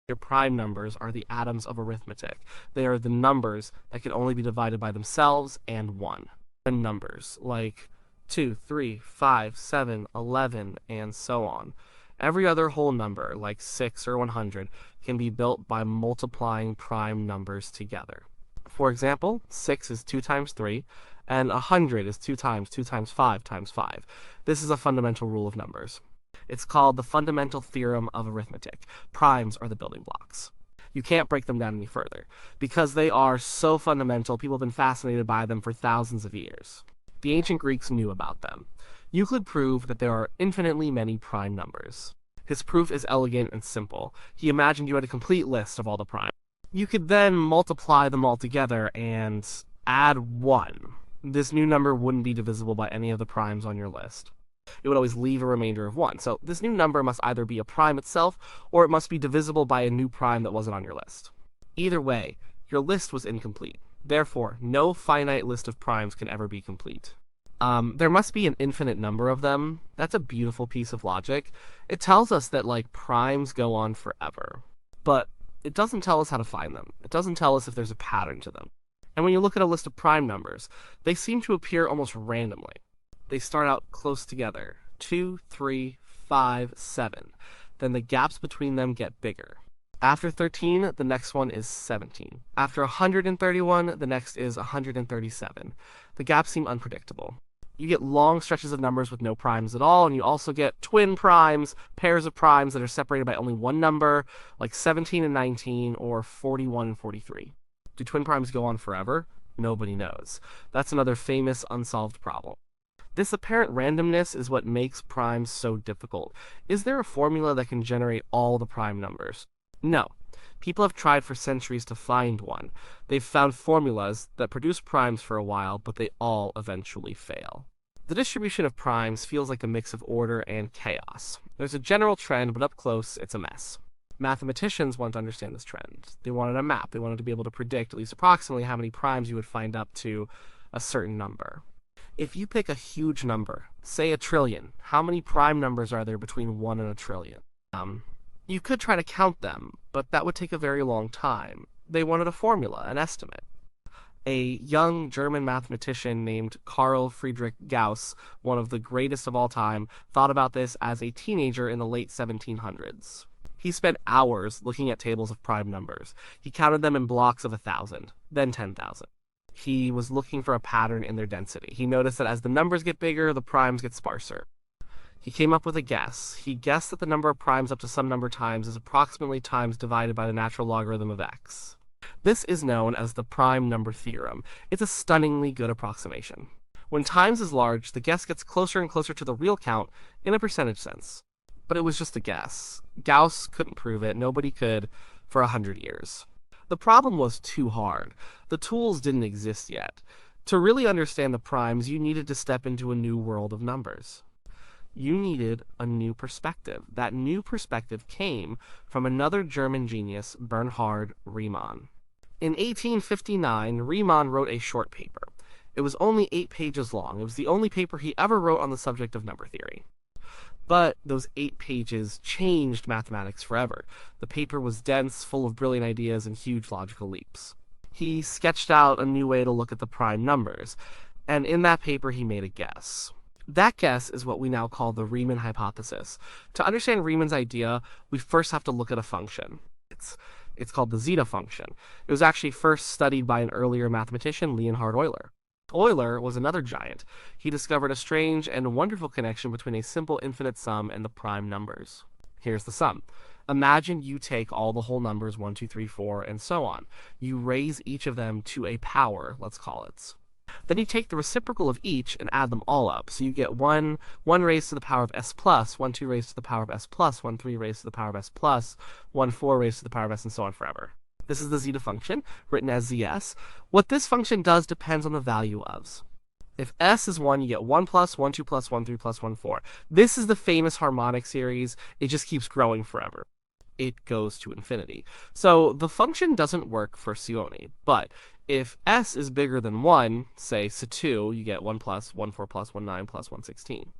Your prime numbers are the atoms of arithmetic. They are the numbers that can only be divided by themselves and 1. And numbers like 2, 3, 5, 7, 11, and so on. Every other whole number, like 6 or 100, can be built by multiplying prime numbers together. For example, 6 is 2 times 3, and 100 is 2 times 5 times 5. This is a fundamental rule of numbers. It's called the fundamental theorem of arithmetic. Primes are the building blocks. You can't break them down any further. Because they are so fundamental, people have been fascinated by them for thousands of years. The ancient Greeks knew about them. Euclid proved that there are infinitely many prime numbers. His proof is elegant and simple. He imagined you had a complete list of all the primes. You could then multiply them all together and add 1. This new number wouldn't be divisible by any of the primes on your list. It would always leave a remainder of 1. So this new number must either be a prime itself, or it must be divisible by a new prime that wasn't on your list. Either way, your list was incomplete. Therefore, no finite list of primes can ever be complete. There must be an infinite number of them. That's a beautiful piece of logic. It tells us that, primes go on forever. But it doesn't tell us how to find them. It doesn't tell us if there's a pattern to them. And when you look at a list of prime numbers, they seem to appear almost randomly. They start out close together, 2, 3, 5, 7. Then the gaps between them get bigger. After 13, the next one is 17. After 131, the next is 137. The gaps seem unpredictable. You get long stretches of numbers with no primes at all, and you also get twin primes, pairs of primes that are separated by only one number, like 17 and 19, or 41 and 43. Do twin primes go on forever? Nobody knows. That's another famous unsolved problem. This apparent randomness is what makes primes so difficult. Is there a formula that can generate all the prime numbers? No. People have tried for centuries to find one. They've found formulas that produce primes for a while, but they all eventually fail. The distribution of primes feels like a mix of order and chaos. There's a general trend, but up close, it's a mess. Mathematicians want to understand this trend. They wanted a map. They wanted to be able to predict, at least approximately, how many primes you would find up to a certain number. If you pick a huge number, say a trillion, how many prime numbers are there between 1 and a trillion? You could try to count them, but that would take a very long time. They wanted a formula, an estimate. A young German mathematician named Carl Friedrich Gauss, one of the greatest of all time, thought about this as a teenager in the late 1700s. He spent hours looking at tables of prime numbers. He counted them in blocks of 1,000, then 10,000. He was looking for a pattern in their density. He noticed that as the numbers get bigger, the primes get sparser. He came up with a guess. He guessed that the number of primes up to some number times is approximately times divided by the natural logarithm of x. This is known as the prime number theorem. It's a stunningly good approximation. When times is large, the guess gets closer and closer to the real count in a percentage sense. But it was just a guess. Gauss couldn't prove it. Nobody could for 100 years. The problem was too hard. The tools didn't exist yet. To really understand the primes, you needed to step into a new world of numbers. You needed a new perspective. That new perspective came from another German genius, Bernhard Riemann. In 1859, Riemann wrote a short paper. It was only 8 pages long. It was the only paper he ever wrote on the subject of number theory. But those 8 pages changed mathematics forever. The paper was dense, full of brilliant ideas and huge logical leaps. He sketched out a new way to look at the prime numbers, and in that paper he made a guess. That guess is what we now call the Riemann Hypothesis. To understand Riemann's idea, we first have to look at a function. It's called the zeta function. It was actually first studied by an earlier mathematician, Leonhard Euler. Euler was another giant. He discovered a strange and wonderful connection between a simple infinite sum and the prime numbers. Here's the sum. Imagine you take all the whole numbers 1, 2, 3, 4, and so on. You raise each of them to a power, let's call it. Then you take the reciprocal of each and add them all up. So you get 1 raised to the power of s plus, 1, 2 raised to the power of s plus, 1, 3 raised to the power of s plus, 1, 4 raised to the power of s, and so on forever. This is the zeta function, written as zs. What this function does depends on the value of. If s is 1, you get 1 plus, 1, 2 plus, 1, 3 plus, 1, 4. This is the famous harmonic series. It just keeps growing forever. It goes to infinity. So the function doesn't work for Sioni, but if s is bigger than 1, say S2, you get 1 plus, 1, 4 plus, 1, 9 plus, 1, 16.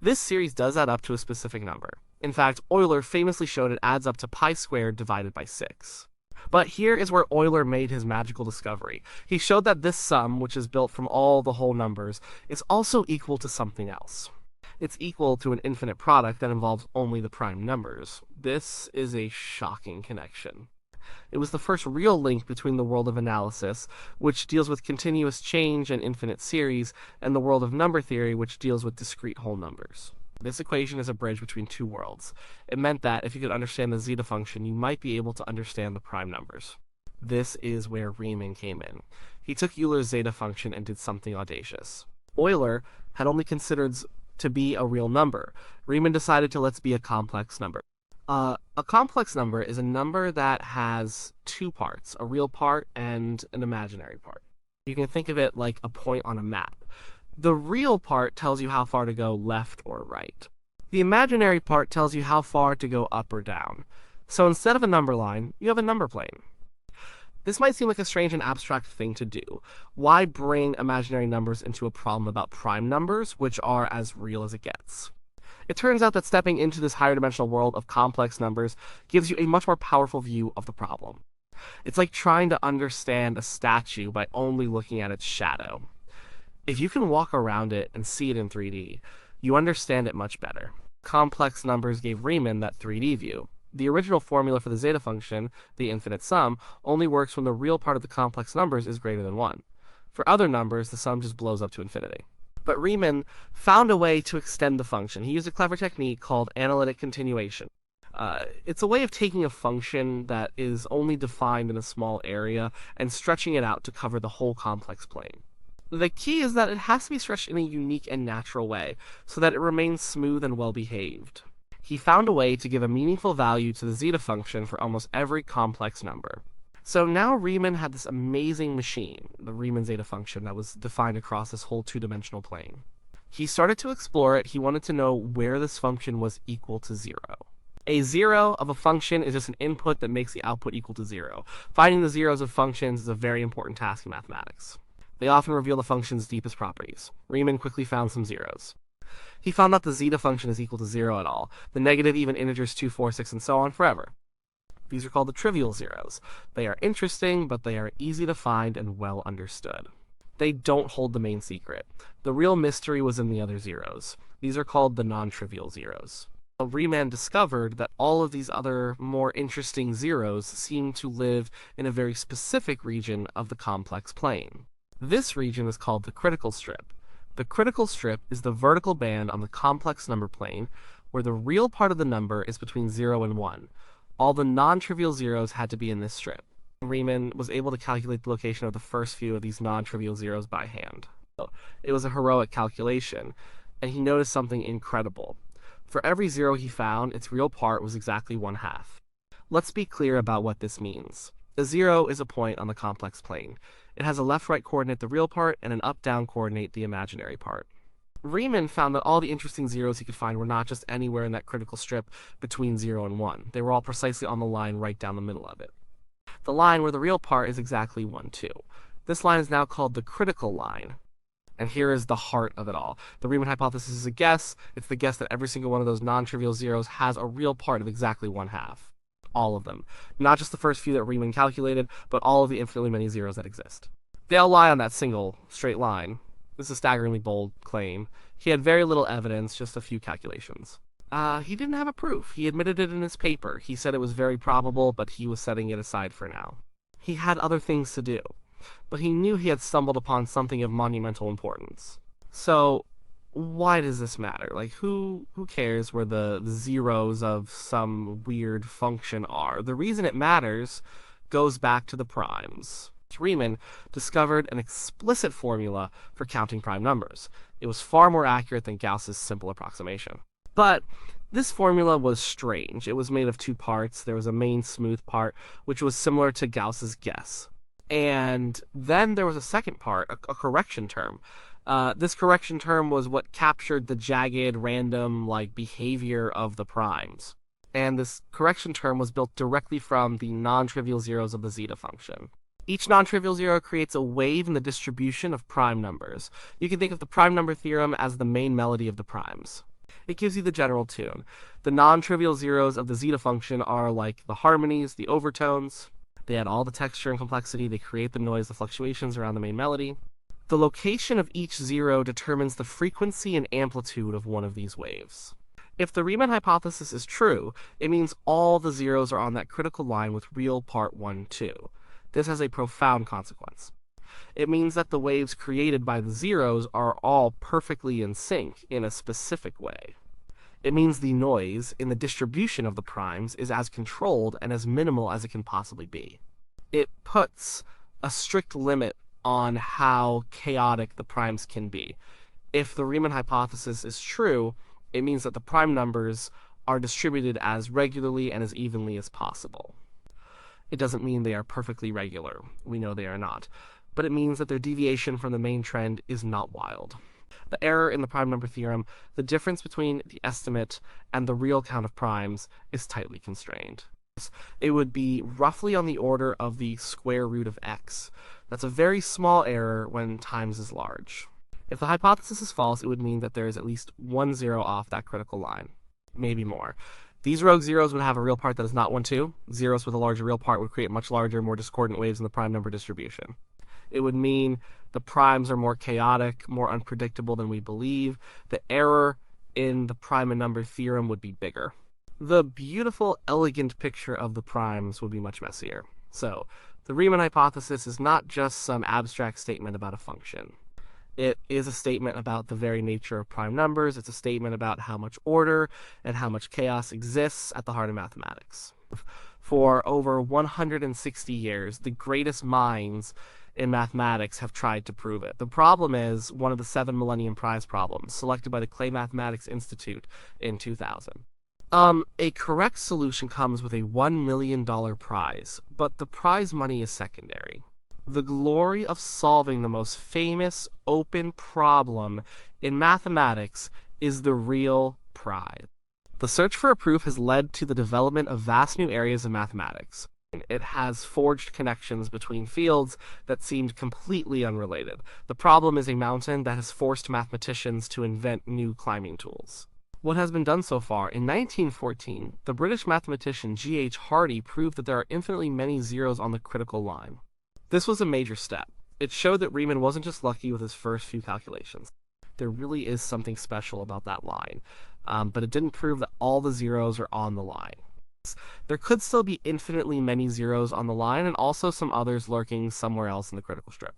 This series does add up to a specific number. In fact, Euler famously showed it adds up to pi squared divided by 6. But here is where Euler made his magical discovery. He showed that this sum, which is built from all the whole numbers, is also equal to something else. It's equal to an infinite product that involves only the prime numbers. This is a shocking connection. It was the first real link between the world of analysis, which deals with continuous change and infinite series, and the world of number theory, which deals with discrete whole numbers. This equation is a bridge between two worlds. It meant that if you could understand the zeta function, you might be able to understand the prime numbers. This is where Riemann came in. He took Euler's zeta function and did something audacious. Euler had only considered to be a real number. Riemann decided to let's be a complex number. A complex number is a number that has two parts, a real part and an imaginary part. You can think of it like a point on a map. The real part tells you how far to go left or right. The imaginary part tells you how far to go up or down. So instead of a number line, you have a number plane. This might seem like a strange and abstract thing to do. Why bring imaginary numbers into a problem about prime numbers, which are as real as it gets? It turns out that stepping into this higher dimensional world of complex numbers gives you a much more powerful view of the problem. It's like trying to understand a statue by only looking at its shadow. If you can walk around it and see it in 3D, you understand it much better. Complex numbers gave Riemann that 3D view. The original formula for the zeta function, the infinite sum, only works when the real part of the complex numbers is greater than 1. For other numbers, the sum just blows up to infinity. But Riemann found a way to extend the function. He used a clever technique called analytic continuation. It's a way of taking a function that is only defined in a small area and stretching it out to cover the whole complex plane. The key is that it has to be stretched in a unique and natural way, so that it remains smooth and well-behaved. He found a way to give a meaningful value to the zeta function for almost every complex number. So now Riemann had this amazing machine, the Riemann zeta function, that was defined across this whole two-dimensional plane. He started to explore it. He wanted to know where this function was equal to 0. A zero of a function is just an input that makes the output equal to 0. Finding the zeros of functions is a very important task in mathematics. They often reveal the function's deepest properties. Riemann quickly found some zeros. He found that the zeta function is equal to 0 at all, the negative even integers 2, 4, 6, and so on forever. These are called the trivial zeros. They are interesting, but they are easy to find and well understood. They don't hold the main secret. The real mystery was in the other zeros. These are called the non-trivial zeros. Riemann discovered that all of these other, more interesting zeros seem to live in a very specific region of the complex plane. This region is called the critical strip. The critical strip is the vertical band on the complex number plane where the real part of the number is between 0 and 1. All the non-trivial zeros had to be in this strip. Riemann was able to calculate the location of the first few of these non-trivial zeros by hand. It was a heroic calculation, and he noticed something incredible. For every zero he found, its real part was exactly 1/2. Let's be clear about what this means. A zero is a point on the complex plane. It has a left-right coordinate, the real part, and an up-down coordinate, the imaginary part. Riemann found that all the interesting zeros he could find were not just anywhere in that critical strip between 0 and 1. They were all precisely on the line right down the middle of it. The line where the real part is exactly 1, 2. This line is now called the critical line. And here is the heart of it all. The Riemann hypothesis is a guess. It's the guess that every single one of those non-trivial zeros has a real part of exactly 1/2. All of them. Not just the first few that Riemann calculated, but all of the infinitely many zeros that exist. They all lie on that single, straight line. This is a staggeringly bold claim. He had very little evidence, just a few calculations. He didn't have a proof. He admitted it in his paper. He said it was very probable, but he was setting it aside for now. He had other things to do, but he knew he had stumbled upon something of monumental importance. So, why does this matter? Like, who cares where the zeros of some weird function are? The reason it matters goes back to the primes. Riemann discovered an explicit formula for counting prime numbers. It was far more accurate than Gauss's simple approximation. But this formula was strange. It was made of two parts. There was a main smooth part, which was similar to Gauss's guess. And then there was a second part, a correction term. This correction term was what captured the jagged, random, behavior of the primes. And this correction term was built directly from the non-trivial zeros of the zeta function. Each non-trivial zero creates a wave in the distribution of prime numbers. You can think of the prime number theorem as the main melody of the primes. It gives you the general tune. The non-trivial zeros of the zeta function are like the harmonies, the overtones. They add all the texture and complexity. They create the noise, the fluctuations around the main melody. The location of each zero determines the frequency and amplitude of one of these waves. If the Riemann hypothesis is true, it means all the zeros are on that critical line with real part 1, 2. This has a profound consequence. It means that the waves created by the zeros are all perfectly in sync in a specific way. It means the noise in the distribution of the primes is as controlled and as minimal as it can possibly be. It puts a strict limit on how chaotic the primes can be. If the Riemann hypothesis is true, it means that the prime numbers are distributed as regularly and as evenly as possible. It doesn't mean they are perfectly regular. We know they are not. But it means that their deviation from the main trend is not wild. The error in the prime number theorem, the difference between the estimate and the real count of primes, is tightly constrained. It would be roughly on the order of the square root of x. That's a very small error when times is large. If the hypothesis is false, it would mean that there is at least 1 zero off that critical line, maybe more. These rogue zeros would have a real part that is not 1, 2. Zeros with a larger real part would create much larger, more discordant waves in the prime number distribution. It would mean the primes are more chaotic, more unpredictable than we believe. The error in the prime and number theorem would be bigger. The beautiful, elegant picture of the primes would be much messier. So, the Riemann hypothesis is not just some abstract statement about a function. It is a statement about the very nature of prime numbers. It's a statement about how much order and how much chaos exists at the heart of mathematics. For over 160 years, the greatest minds in mathematics have tried to prove it. The problem is one of the 7 Millennium Prize problems, selected by the Clay Mathematics Institute in 2000. A correct solution comes with a $1 million prize, but the prize money is secondary. The glory of solving the most famous open problem in mathematics is the real prize. The search for a proof has led to the development of vast new areas of mathematics. It has forged connections between fields that seemed completely unrelated. The problem is a mountain that has forced mathematicians to invent new climbing tools. What has been done so far? In 1914, the British mathematician G.H. Hardy proved that there are infinitely many zeros on the critical line. This was a major step. It showed that Riemann wasn't just lucky with his first few calculations. There really is something special about that line, but it didn't prove that all the zeros are on the line. There could still be infinitely many zeros on the line and also some others lurking somewhere else in the critical strip.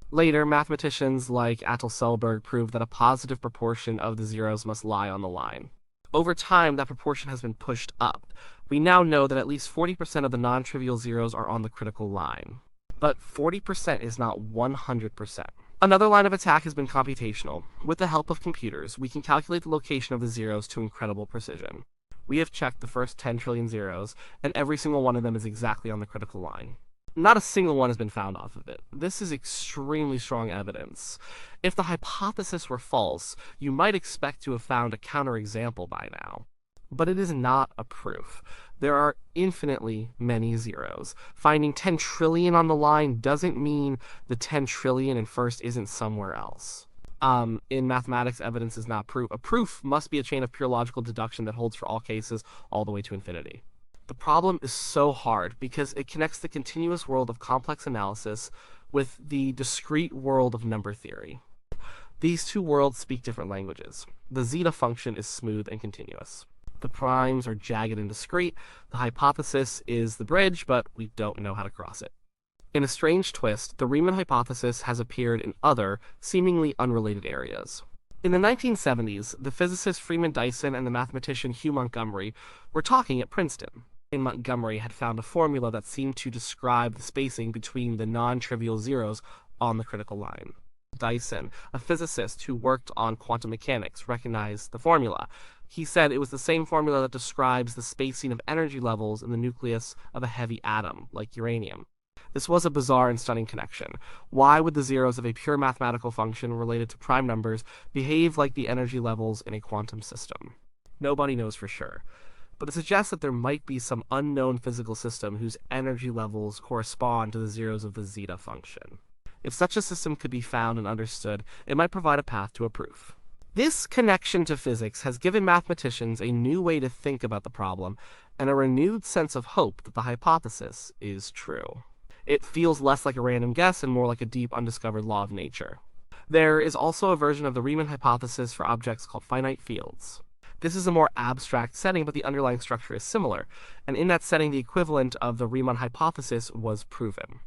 Later, mathematicians like Attel Selberg proved that a positive proportion of the zeros must lie on the line. Over time, that proportion has been pushed up. We now know that at least 40% of the non-trivial zeros are on the critical line. But 40% is not 100%. Another line of attack has been computational. With the help of computers, we can calculate the location of the zeros to incredible precision. We have checked the first 10 trillion zeros, and every single one of them is exactly on the critical line. Not a single one has been found off of it. This is extremely strong evidence. If the hypothesis were false, you might expect to have found a counterexample by now. But it is not a proof. There are infinitely many zeros. Finding 10 trillion on the line doesn't mean the 10 trillion in first isn't somewhere else. In mathematics, evidence is not proof. A proof must be a chain of pure logical deduction that holds for all cases all the way to infinity. The problem is so hard because it connects the continuous world of complex analysis with the discrete world of number theory. These two worlds speak different languages. The zeta function is smooth and continuous. The primes are jagged and discrete. The hypothesis is the bridge, but we don't know how to cross it. In a strange twist, the Riemann hypothesis has appeared in other, seemingly unrelated areas. In the 1970s, the physicist Freeman Dyson and the mathematician Hugh Montgomery were talking at Princeton. Montgomery had found a formula that seemed to describe the spacing between the non-trivial zeros on the critical line. Dyson, a physicist who worked on quantum mechanics, recognized the formula. He said it was the same formula that describes the spacing of energy levels in the nucleus of a heavy atom, like uranium. This was a bizarre and stunning connection. Why would the zeros of a pure mathematical function related to prime numbers behave like the energy levels in a quantum system? Nobody knows for sure. But it suggests that there might be some unknown physical system whose energy levels correspond to the zeros of the zeta function. If such a system could be found and understood, it might provide a path to a proof. This connection to physics has given mathematicians a new way to think about the problem and a renewed sense of hope that the hypothesis is true. It feels less like a random guess and more like a deep, undiscovered law of nature. There is also a version of the Riemann hypothesis for objects called finite fields. This is a more abstract setting, but the underlying structure is similar, and in that setting the equivalent of the Riemann hypothesis was proven.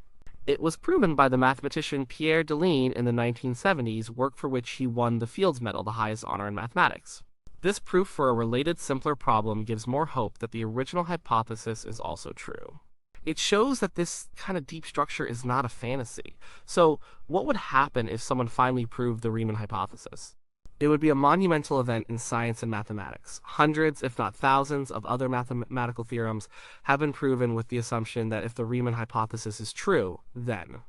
It was proven by the mathematician Pierre Deligne in the 1970s, work for which he won the Fields Medal, the highest honor in mathematics. This proof for a related, simpler problem gives more hope that the original hypothesis is also true. It shows that this kind of deep structure is not a fantasy. So, what would happen if someone finally proved the Riemann hypothesis? It would be a monumental event in science and mathematics. Hundreds, if not thousands, of other mathematical theorems have been proven with the assumption that if the Riemann hypothesis is true, then.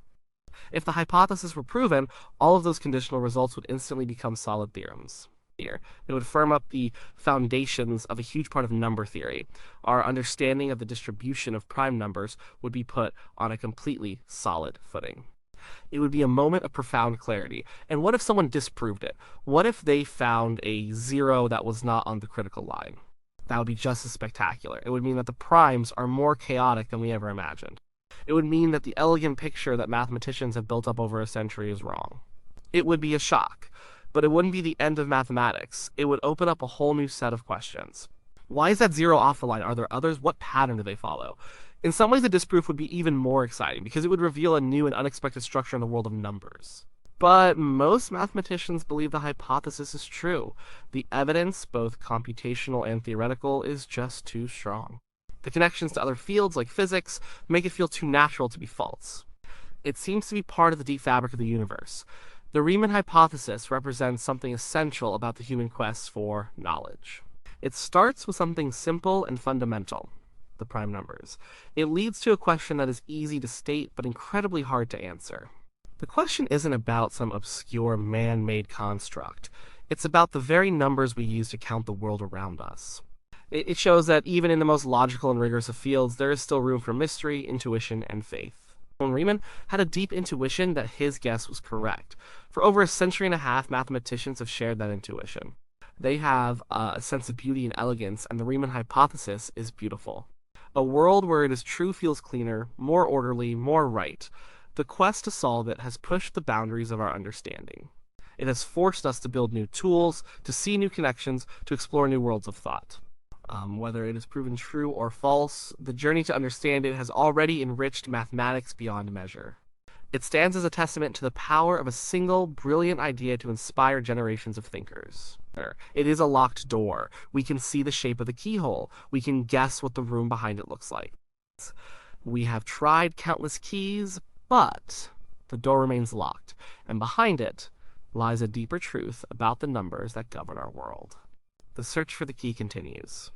If the hypothesis were proven, all of those conditional results would instantly become solid theorems. It would firm up the foundations of a huge part of number theory. Our understanding of the distribution of prime numbers would be put on a completely solid footing. It would be a moment of profound clarity. And what if someone disproved it? What if they found a zero that was not on the critical line? That would be just as spectacular. It would mean that the primes are more chaotic than we ever imagined. It would mean that the elegant picture that mathematicians have built up over a century is wrong. It would be a shock. But it wouldn't be the end of mathematics. It would open up a whole new set of questions. Why is that zero off the line? Are there others? What pattern do they follow? In some ways, the disproof would be even more exciting because it would reveal a new and unexpected structure in the world of numbers. But most mathematicians believe the hypothesis is true. The evidence, both computational and theoretical, is just too strong. The connections to other fields, like physics, make it feel too natural to be false. It seems to be part of the deep fabric of the universe. The Riemann hypothesis represents something essential about the human quest for knowledge. It starts with something simple and fundamental, the prime numbers. It leads to a question that is easy to state but incredibly hard to answer. The question isn't about some obscure man-made construct. It's about the very numbers we use to count the world around us. It shows that even in the most logical and rigorous of fields, there is still room for mystery, intuition, and faith. Riemann had a deep intuition that his guess was correct. For over a century and a half, mathematicians have shared that intuition. They have a sense of beauty and elegance, and the Riemann hypothesis is beautiful. A world where it is true feels cleaner, more orderly, more right. The quest to solve it has pushed the boundaries of our understanding. It has forced us to build new tools, to see new connections, to explore new worlds of thought. Whether it is proven true or false, the journey to understand it has already enriched mathematics beyond measure. It stands as a testament to the power of a single, brilliant idea to inspire generations of thinkers. It is a locked door. We can see the shape of the keyhole. We can guess what the room behind it looks like. We have tried countless keys, but the door remains locked, and behind it lies a deeper truth about the numbers that govern our world. The search for the key continues.